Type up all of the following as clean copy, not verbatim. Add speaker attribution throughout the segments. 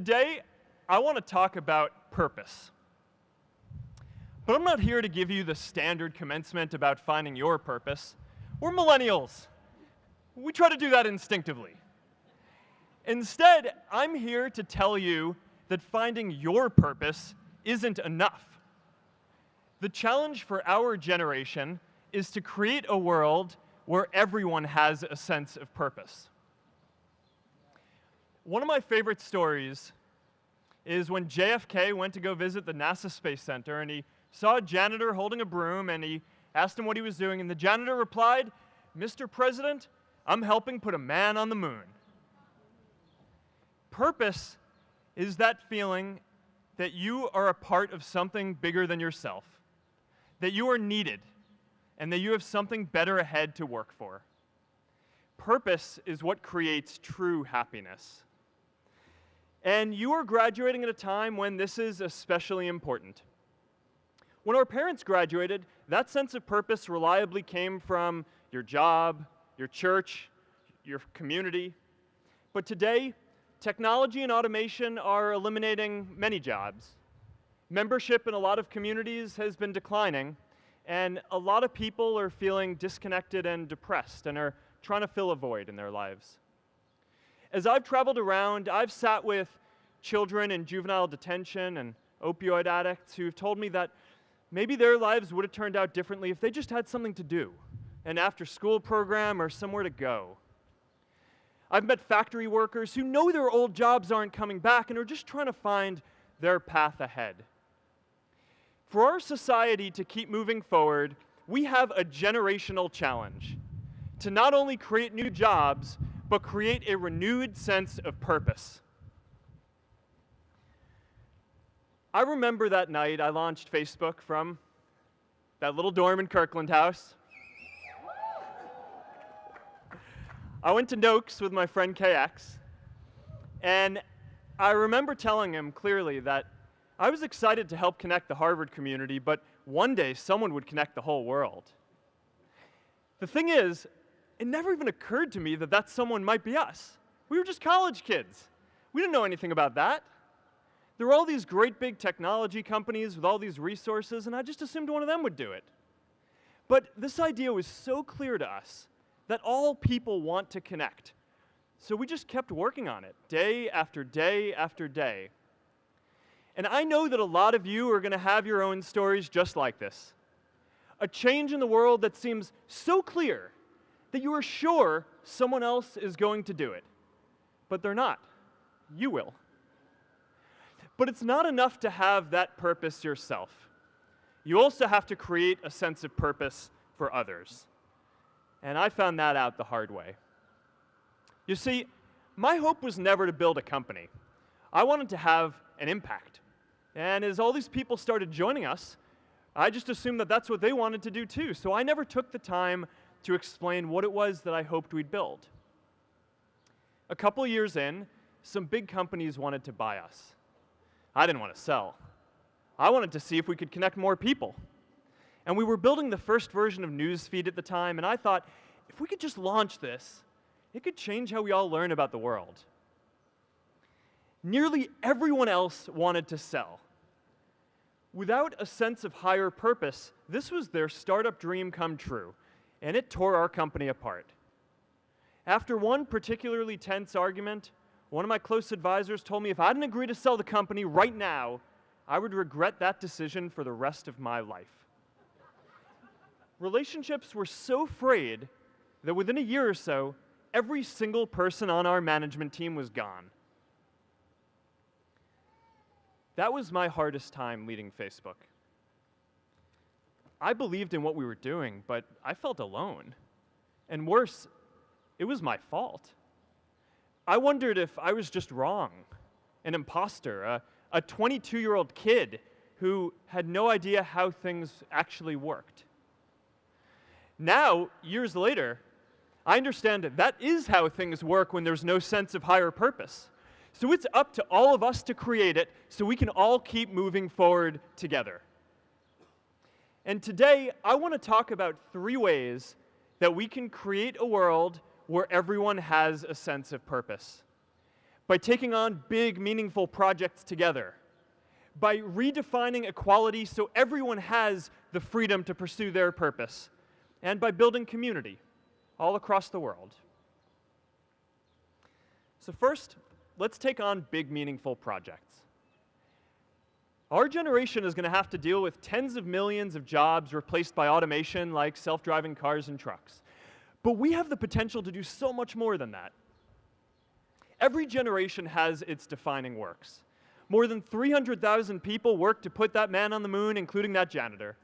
Speaker 1: Today, I want to talk about purpose. But I'm not here to give you the standard commencement about finding your purpose. We're millennials. We try to do that instinctively. Instead, I'm here to tell you that finding your purpose isn't enough. The challenge for our generation is to create a world where everyone has a sense of purpose. One of my favorite stories is when JFK went to go visit the NASA Space Center, and he saw a janitor holding a broom, and he asked him what he was doing, and the janitor replied, "Mr. President, I'm helping put a man on the moon." Purpose is that feeling that you are a part of something bigger than yourself, that you are needed, and that you have something better ahead to work for. Purpose is what creates true happiness. And you are graduating at a time when this is especially important. When our parents graduated, that sense of purpose reliably came from your job, your church, your community. But today, technology and automation are eliminating many jobs. Membership in a lot of communities has been declining, and a lot of people are feeling disconnected and depressed and are trying to fill a void in their lives. As I've traveled around, I've sat with children in juvenile detention and opioid addicts who've told me that maybe their lives would have turned out differently if they just had something to do, an after-school program or somewhere to go. I've met factory workers who know their old jobs aren't coming back and are just trying to find their path ahead. For our society to keep moving forward, we have a generational challenge to not only create new jobs, but create a renewed sense of purpose. I remember that night I launched Facebook from that little dorm in Kirkland House. I went to Noakes with my friend KX, and I remember telling him clearly that I was excited to help connect the Harvard community, but one day someone would connect the whole world. The thing is, it never even occurred to me that that someone might be us. We were just college kids. We didn't know anything about that. There were all these great big technology companies with all these resources, and I just assumed one of them would do it. But this idea was so clear to us that all people want to connect. So we just kept working on it, day after day after day. And I know that a lot of you are going to have your own stories just like this. A change in the world that seems so clear that you are sure someone else is going to do it. But they're not. You will. But it's not enough to have that purpose yourself. You also have to create a sense of purpose for others. And I found that out the hard way. You see, my hope was never to build a company. I wanted to have an impact. And as all these people started joining us, I just assumed that that's what they wanted to do too. So I never took the time to explain what it was that I hoped we'd build. A couple years in, some big companies wanted to buy us. I didn't want to sell. I wanted to see if we could connect more people. And we were building the first version of Newsfeed at the time, and I thought, if we could just launch this, it could change how we all learn about the world. Nearly everyone else wanted to sell. Without a sense of higher purpose, this was their startup dream come true, and it tore our company apart. After one particularly tense argument, one of my close advisors told me if I didn't agree to sell the company right now, I would regret that decision for the rest of my life. Relationships were so frayed that within a year or so, every single person on our management team was gone. That was my hardest time leading Facebook. I believed in what we were doing, but I felt alone. And worse, it was my fault. I wondered if I was just wrong, an imposter, a 22-year-old kid who had no idea how things actually worked. Now, years later, I understand that is how things work when there's no sense of higher purpose. So it's up to all of us to create it so we can all keep moving forward together. And today, I want to talk about 3 ways that we can create a world where everyone has a sense of purpose. by taking on big, meaningful projects together, by redefining equality so everyone has the freedom to pursue their purpose, and by building community all across the world. So first, let's take on big, meaningful projects. Our generation is going to have to deal with tens of millions of jobs replaced by automation like self-driving cars and trucks. But we have the potential to do so much more than that. Every generation has its defining works. More than 300,000 people worked to put that man on the moon, including that janitor.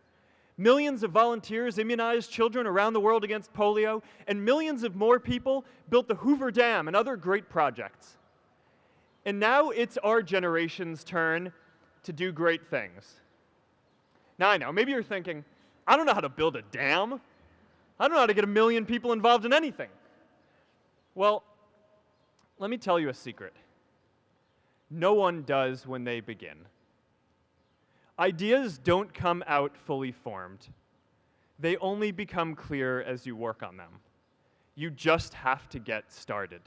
Speaker 1: Millions of volunteers immunized children around the world against polio, and millions of more people built the Hoover Dam and other great projects. And now it's our generation's turn to do great things. Now I know, maybe you're thinking, I don't know how to build a dam. I don't know how to get 1 million people involved in anything. Well, let me tell you a secret. No one does when they begin. Ideas don't come out fully formed. They only become clear as you work on them. You just have to get started.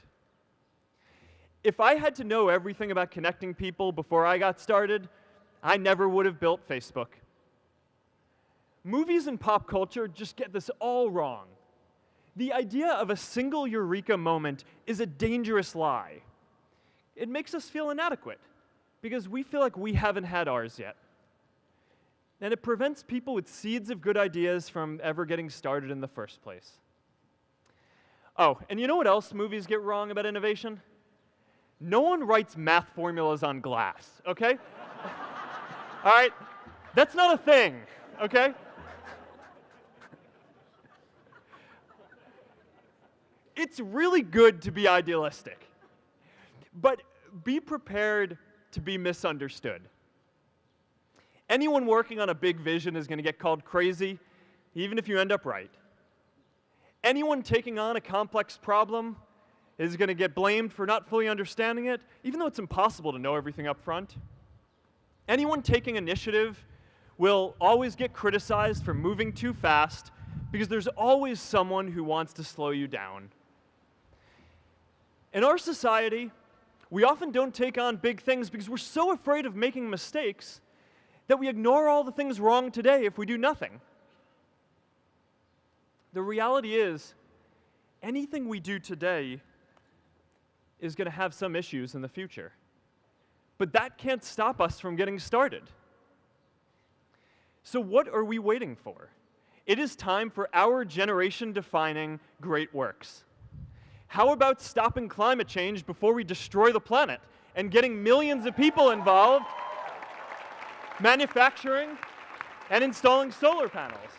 Speaker 1: If I had to know everything about connecting people before I got started, I never would have built Facebook. Movies and pop culture just get this all wrong. The idea of a single eureka moment is a dangerous lie. It makes us feel inadequate because we feel like we haven't had ours yet. And it prevents people with seeds of good ideas from ever getting started in the first place. Oh, and you know what else movies get wrong about innovation? No one writes math formulas on glass, okay? All right? That's not a thing, okay? It's really good to be idealistic, but be prepared to be misunderstood. Anyone working on a big vision is going to get called crazy, even if you end up right. Anyone taking on a complex problem is going to get blamed for not fully understanding it, even though it's impossible to know everything up front. Anyone taking initiative will always get criticized for moving too fast because there's always someone who wants to slow you down. In our society, we often don't take on big things because we're so afraid of making mistakes that we ignore all the things wrong today if we do nothing. The reality is, anything we do today is going to have some issues in the future. But that can't stop us from getting started. So what are we waiting for? It is time for our generation-defining great works. How about stopping climate change before we destroy the planet and getting millions of people involved, manufacturing and installing solar panels?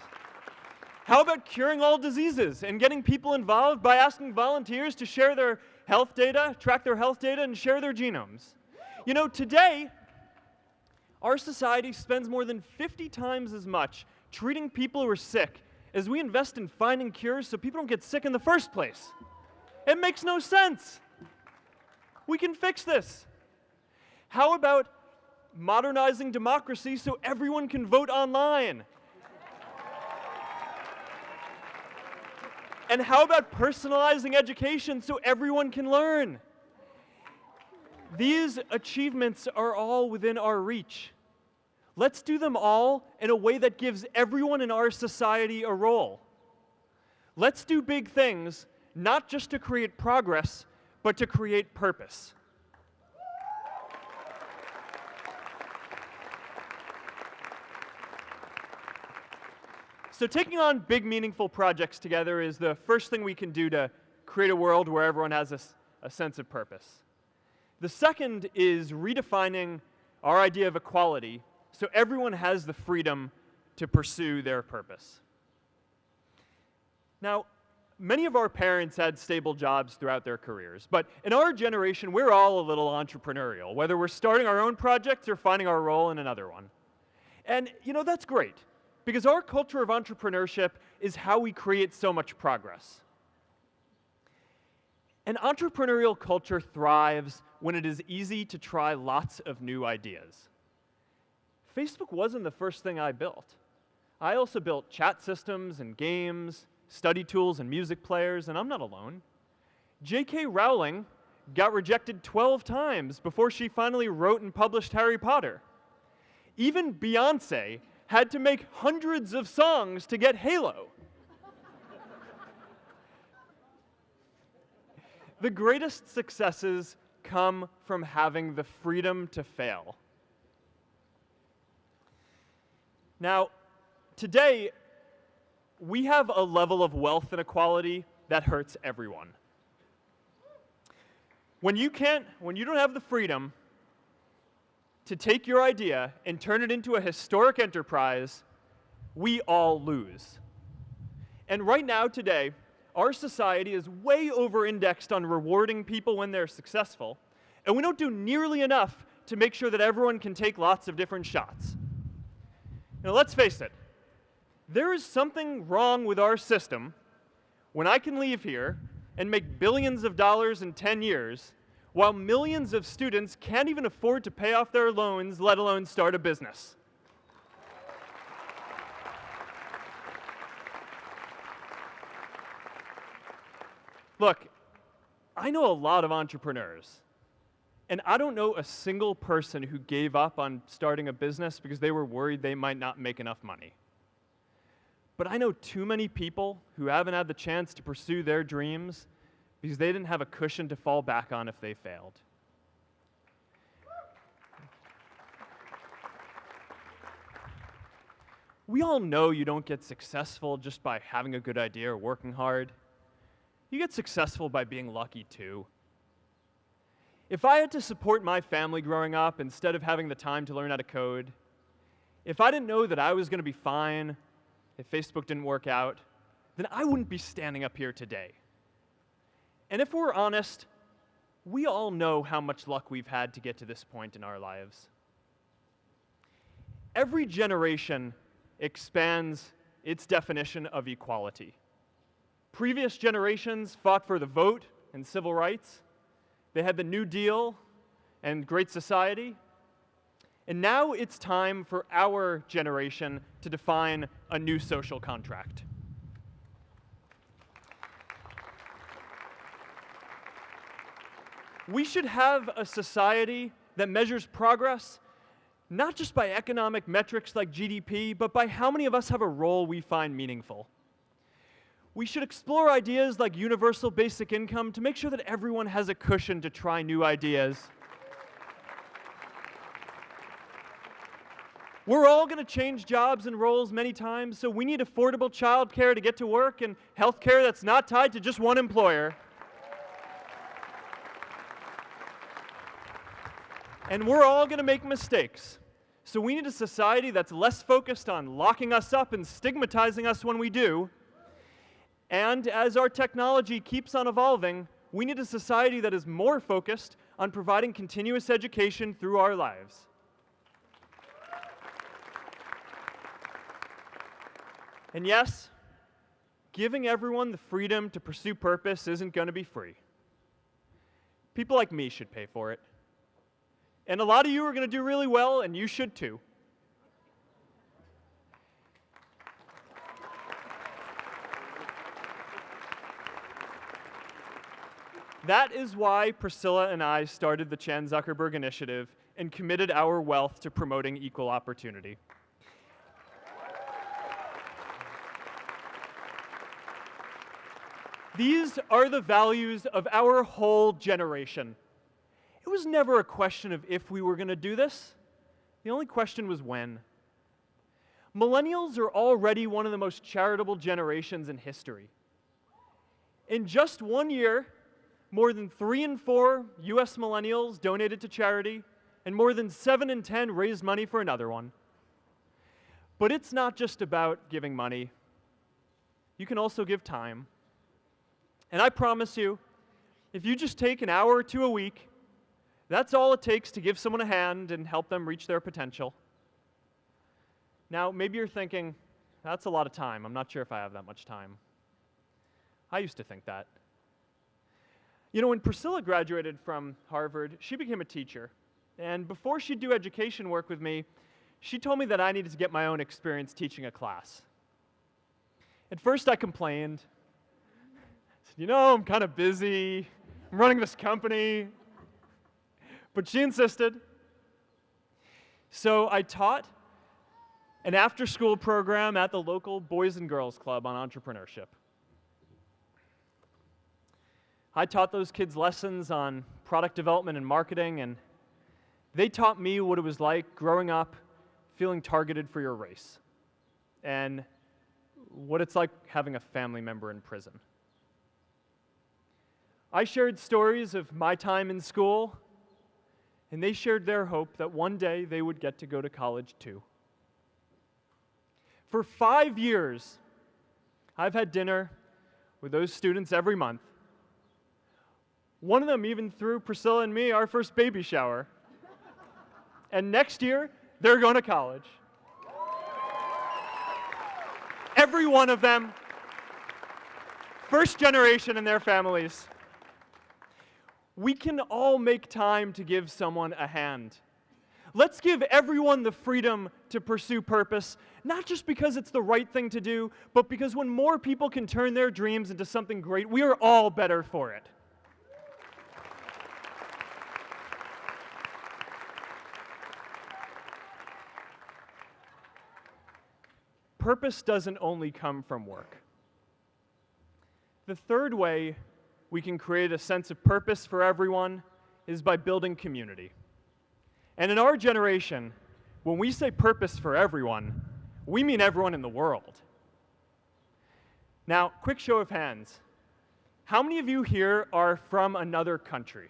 Speaker 1: How about curing all diseases and getting people involved by asking volunteers to share their health data, track their health data, and share their genomes? You know, today, our society spends more than 50 times as much treating people who are sick as we invest in finding cures so people don't get sick in the first place. It makes no sense. We can fix this. How about modernizing democracy so everyone can vote online? And how about personalizing education so everyone can learn? These achievements are all within our reach. Let's do them all in a way that gives everyone in our society a role. Let's do big things, not just to create progress, but to create purpose. So taking on big, meaningful projects together is the first thing we can do to create a world where everyone has a sense of purpose. The second is redefining our idea of equality so everyone has the freedom to pursue their purpose. Now, many of our parents had stable jobs throughout their careers, but in our generation, we're all a little entrepreneurial, whether we're starting our own projects or finding our role in another one. And, you know, that's great, because our culture of entrepreneurship is how we create so much progress. An entrepreneurial culture thrives when it is easy to try lots of new ideas. Facebook wasn't the first thing I built. I also built chat systems and games, study tools and music players, and I'm not alone. J.K. Rowling got rejected 12 times before she finally wrote and published Harry Potter. Even Beyoncé had to make hundreds of songs to get Halo. The greatest successes come from having the freedom to fail. Now, today, we have a level of wealth inequality that hurts everyone. When you don't have the freedom to take your idea and turn it into a historic enterprise, we all lose. And right now, today, our society is way over-indexed on rewarding people when they're successful, and we don't do nearly enough to make sure that everyone can take lots of different shots. Now, let's face it, there is something wrong with our system when I can leave here and make billions of dollars in 10 years, while millions of students can't even afford to pay off their loans, let alone start a business. Look, I know a lot of entrepreneurs, and I don't know a single person who gave up on starting a business because they were worried they might not make enough money. But I know too many people who haven't had the chance to pursue their dreams because they didn't have a cushion to fall back on if they failed. We all know you don't get successful just by having a good idea or working hard. You get successful by being lucky too. If I had to support my family growing up instead of having the time to learn how to code, if I didn't know that I was going to be fine if Facebook didn't work out, then I wouldn't be standing up here today. And if we're honest, we all know how much luck we've had to get to this point in our lives. Every generation expands its definition of equality. Previous generations fought for the vote and civil rights. They had the New Deal and Great Society. And now it's time for our generation to define a new social contract. We should have a society that measures progress not just by economic metrics like GDP, but by how many of us have a role we find meaningful. We should explore ideas like universal basic income to make sure that everyone has a cushion to try new ideas. We're all going to change jobs and roles many times, so we need affordable childcare to get to work and healthcare that's not tied to just one employer. And we're all going to make mistakes. So we need a society that's less focused on locking us up and stigmatizing us when we do. And as our technology keeps on evolving, we need a society that is more focused on providing continuous education through our lives. And yes, giving everyone the freedom to pursue purpose isn't going to be free. People like me should pay for it. And a lot of you are going to do really well, and you should too. That is why Priscilla and I started the Chan Zuckerberg Initiative and committed our wealth to promoting equal opportunity. These are the values of our whole generation. It was never a question of if we were going to do this. The only question was when. Millennials are already one of the most charitable generations in history. In just 1 year, more than 3 in 4 US millennials donated to charity, and more than 7 in 10 raised money for another one. But it's not just about giving money. You can also give time. And I promise you, if you just take an hour or two a week, that's all it takes to give someone a hand and help them reach their potential. Now, maybe you're thinking, that's a lot of time. I'm not sure if I have that much time. I used to think that. You know, when Priscilla graduated from Harvard, she became a teacher. And before she'd do education work with me, she told me that I needed to get my own experience teaching a class. At first, I complained. I said, you know, I'm kind of busy. I'm running this company. But she insisted. So I taught an after-school program at the local Boys and Girls Club on entrepreneurship. I taught those kids lessons on product development and marketing, and they taught me what it was like growing up feeling targeted for your race, and what it's like having a family member in prison. I shared stories of my time in school, and they shared their hope that one day they would get to go to college too. For 5 years, I've had dinner with those students every month. One of them even threw Priscilla and me our first baby shower. And next year, they're going to college. Every one of them, first generation in their families. We can all make time to give someone a hand. Let's give everyone the freedom to pursue purpose, not just because it's the right thing to do, but because when more people can turn their dreams into something great, we are all better for it. Purpose doesn't only come from work. The third way we can create a sense of purpose for everyone is by building community. And in our generation, when we say purpose for everyone, we mean everyone in the world. Now, quick show of hands. How many of you here are from another country?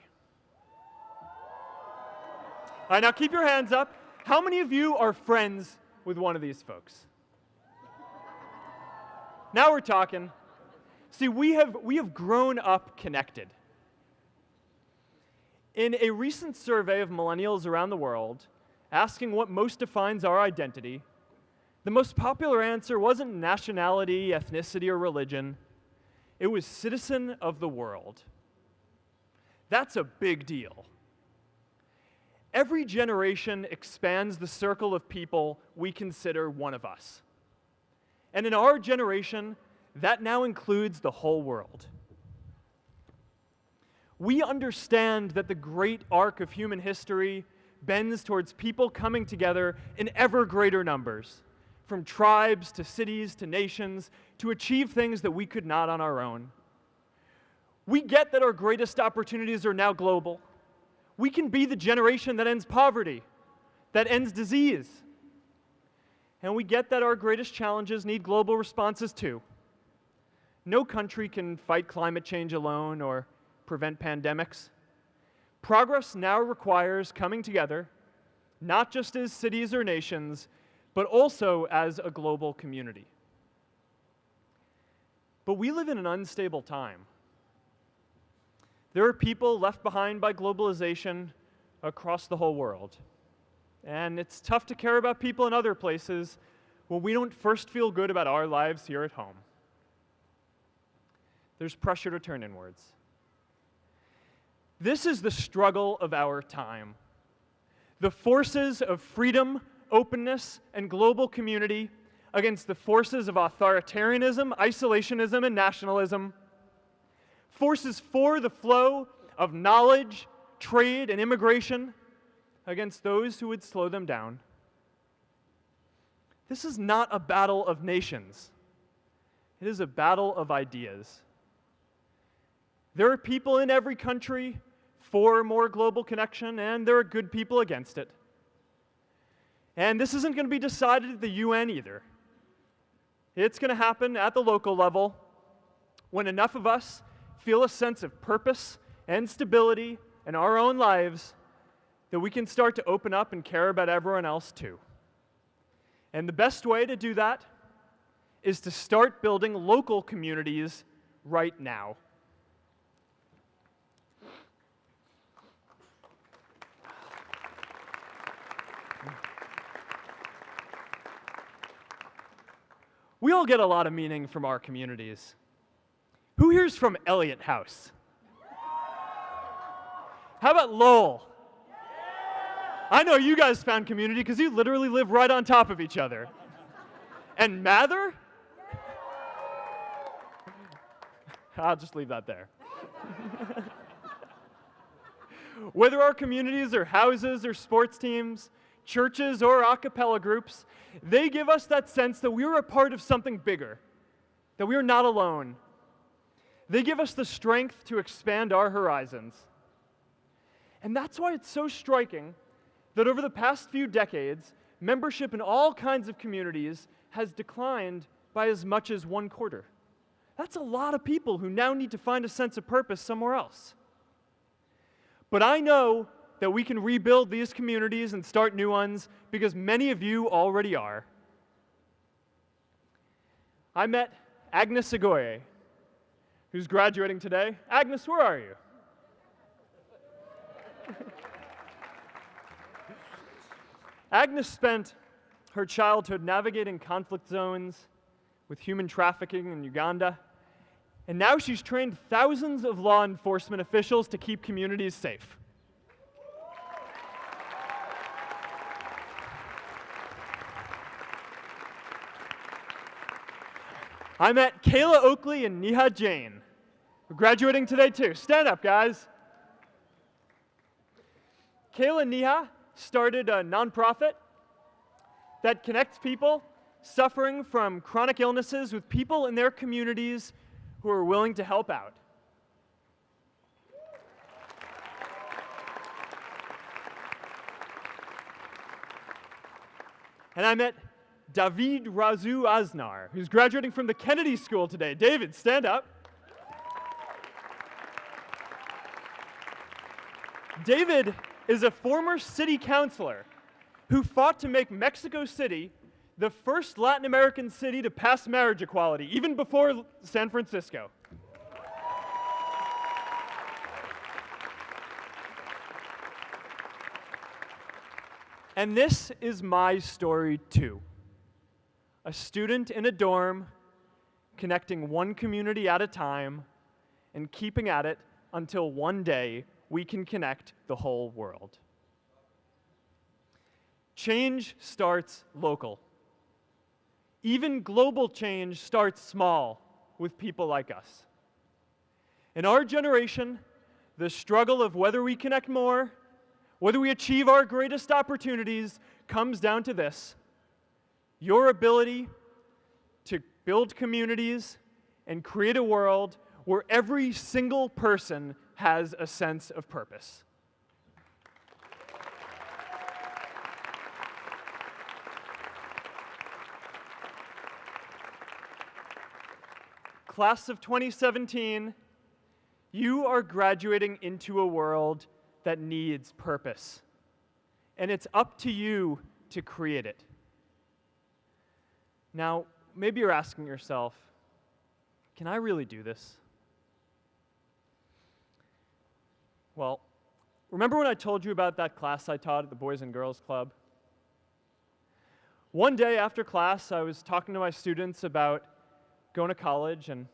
Speaker 1: All right, now keep your hands up. How many of you are friends with one of these folks? Now we're talking. See, we have grown up connected. In a recent survey of millennials around the world, asking what most defines our identity, the most popular answer wasn't nationality, ethnicity, or religion. It was citizen of the world. That's a big deal. Every generation expands the circle of people we consider one of us. And in our generation, that now includes the whole world. We understand that the great arc of human history bends towards people coming together in ever greater numbers, from tribes to cities to nations, to achieve things that we could not on our own. We get that our greatest opportunities are now global. We can be the generation that ends poverty, that ends disease. And we get that our greatest challenges need global responses too. No country can fight climate change alone or prevent pandemics. Progress now requires coming together, not just as cities or nations, but also as a global community. But we live in an unstable time. There are people left behind by globalization across the whole world. And it's tough to care about people in other places when we don't first feel good about our lives here at home. There's pressure to turn inwards. This is the struggle of our time. The forces of freedom, openness, and global community against the forces of authoritarianism, isolationism, and nationalism. Forces for the flow of knowledge, trade, and immigration against those who would slow them down. This is not a battle of nations. It is a battle of ideas. There are people in every country for more global connection, and there are good people against it. And this isn't going to be decided at the UN either. It's going to happen at the local level when enough of us feel a sense of purpose and stability in our own lives that we can start to open up and care about everyone else too. And the best way to do that is to start building local communities right now. We all get a lot of meaning from our communities. Who here's from Elliott House? How about Lowell? I know you guys found community because you literally live right on top of each other. And Mather? I'll just leave that there. Whether our communities are houses or sports teams, churches or a cappella groups, they give us that sense that we are a part of something bigger, that we are not alone. They give us the strength to expand our horizons. And that's why it's so striking that over the past few decades, membership in all kinds of communities has declined by as much as 1/4. That's a lot of people who now need to find a sense of purpose somewhere else. But I know that we can rebuild these communities and start new ones because many of you already are. I met Agnes Segoye, who's graduating today. Agnes, where are you? Agnes spent her childhood navigating conflict zones with human trafficking in Uganda, and now she's trained thousands of law enforcement officials to keep communities safe. I met Kayla Oakley and Neha Jain, who are graduating today too. Stand up, guys. Kayla and Neha started a nonprofit that connects people suffering from chronic illnesses with people in their communities who are willing to help out. And I met David Razu Aznar, who's graduating from the Kennedy School today. David, stand up. David is a former city councilor who fought to make Mexico City the first Latin American city to pass marriage equality, even before San Francisco. And this is my story too. A student in a dorm, connecting one community at a time and keeping at it until one day we can connect the whole world. Change starts local. Even global change starts small with people like us. In our generation, the struggle of whether we connect more, whether we achieve our greatest opportunities, comes down to this: your ability to build communities and create a world where every single person has a sense of purpose. Class of 2017, you are graduating into a world that needs purpose, and it's up to you to create it. Now, maybe you're asking yourself, can I really do this? Well, remember when I told you about that class I taught at the Boys and Girls Club? One day after class, I was talking to my students about going to college, and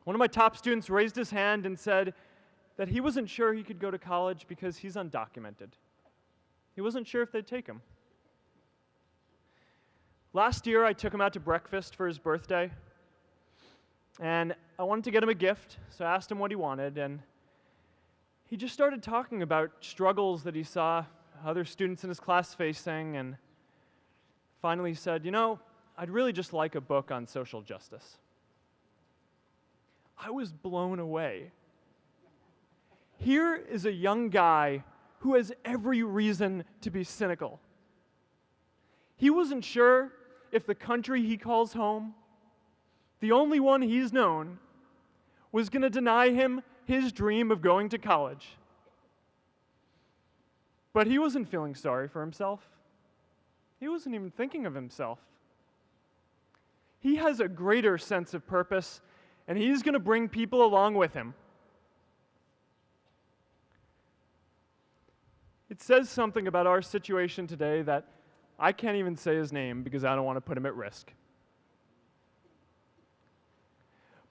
Speaker 1: one of my top students raised his hand and said that he wasn't sure he could go to college because he's undocumented. He wasn't sure if they'd take him. Last year, I took him out to breakfast for his birthday, and I wanted to get him a gift, so I asked him what he wanted, and he just started talking about struggles that he saw other students in his class facing, and finally said, you know, I'd really just like a book on social justice. I was blown away. Here is a young guy who has every reason to be cynical. He wasn't sure if the country he calls home, the only one he's known, was going to deny him his dream of going to college. But he wasn't feeling sorry for himself. He wasn't even thinking of himself. He has a greater sense of purpose, and he's going to bring people along with him. It says something about our situation today that I can't even say his name because I don't want to put him at risk.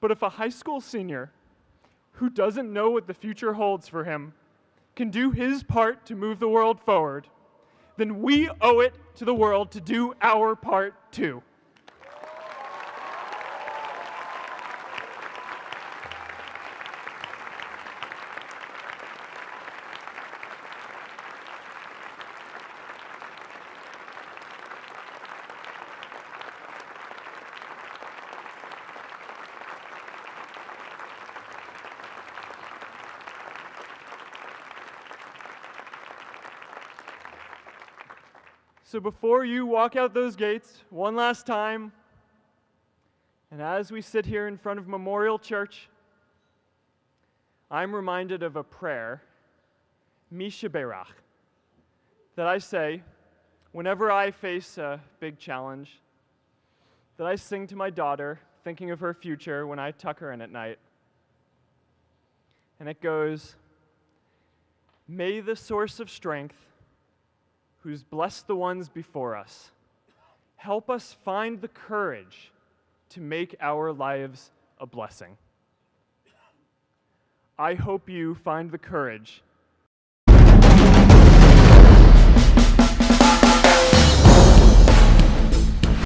Speaker 1: But if a high school senior who doesn't know what the future holds for him can do his part to move the world forward, then we owe it to the world to do our part too. So before you walk out those gates one last time, and as we sit here in front of Memorial Church, I'm reminded of a prayer, Misha Berach, that I say whenever I face a big challenge, that I sing to my daughter, thinking of her future when I tuck her in at night. And it goes, "May the source of strength, who's blessed the ones before us, help us find the courage to make our lives a blessing." I hope you find the courage